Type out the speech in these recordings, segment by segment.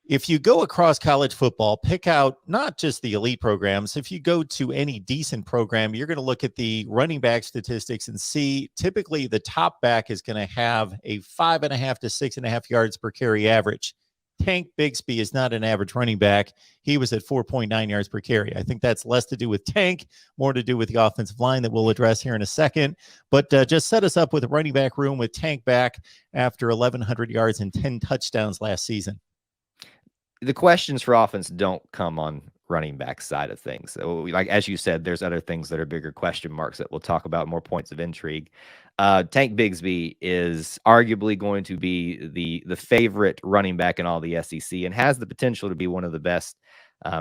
If you go across college football, pick out not just the elite programs. If you go to any decent program, you're going to look at the running back statistics and see typically the top back is going to have a 5.5 to 6.5 yards per carry average. Tank Bigsby is not an average running back. He was at 4.9 yards per carry. I think that's less to do with Tank, more to do with the offensive line that we'll address here in a second. But just set us up with a running back room with Tank back after 1,100 yards and 10 touchdowns last season. The questions for offense don't come on running back side of things. So, like as you said, there's other things that are bigger question marks that we'll talk about, more points of intrigue. Tank Bigsby is arguably going to be the favorite running back in all the SEC and has the potential to be one of the best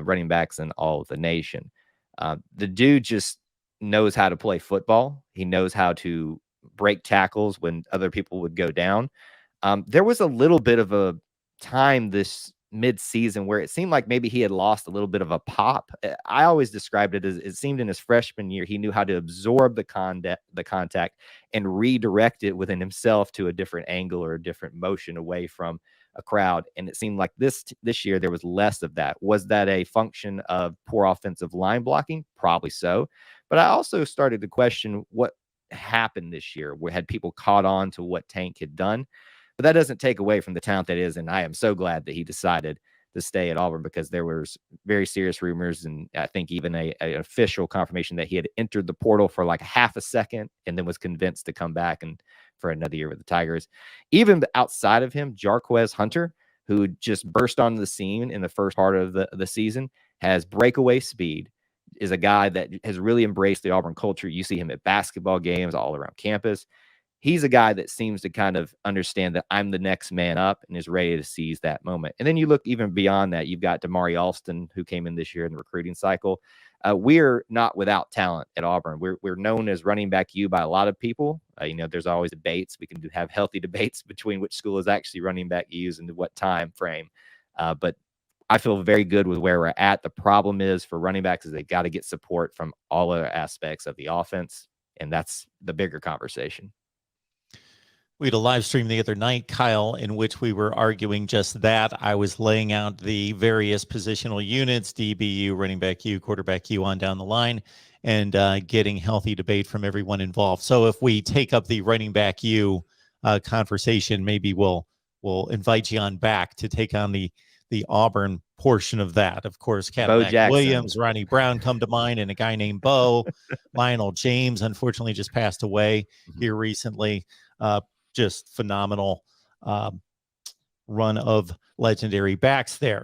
running backs in all of the nation. The dude just knows how to play football. He knows how to break tackles when other people would go down. There was a little bit of a time this mid-season where it seemed like maybe he had lost a little bit of a pop. I always described it as it seemed in his freshman year he knew how to absorb the contact and redirect it within himself to a different angle or a different motion away from a crowd. And it seemed like this year there was less of that. Was that a function of poor offensive line blocking? Probably so. But I also started to question what happened this year. Where had people caught on to what Tank had done? But that doesn't take away from the talent that is. And I am so glad that he decided to stay at Auburn because there was very serious rumors. And I think even an official confirmation that he had entered the portal for like half a second and then was convinced to come back and for another year with the Tigers. Even outside of him, Jarquez Hunter, who just burst onto the scene in the first part of the season, has breakaway speed, is a guy that has really embraced the Auburn culture. You see him at basketball games all around campus. He's a guy that seems to kind of understand that I'm the next man up and is ready to seize that moment. And then you look even beyond that. You've got Damari Alston, who came in this year in the recruiting cycle. We're not without talent at Auburn. We're known as running back U by a lot of people. There's always debates. We can have healthy debates between which school is actually running back U's and what time frame. But I feel very good with where we're at. The problem is for running backs is they got to get support from all other aspects of the offense. And that's the bigger conversation. We had a live stream the other night, Kyle, in which we were arguing just that. I was laying out the various positional units, DBU, running back U, quarterback U, on down the line, and getting healthy debate from everyone involved. So if we take up the running back U conversation, maybe we'll invite you on back to take on the Auburn portion of that. Of course, Cadillac Williams, Ronnie Brown come to mind, and a guy named Bo. Lionel James, unfortunately, just passed away here recently. Just phenomenal run of legendary backs there.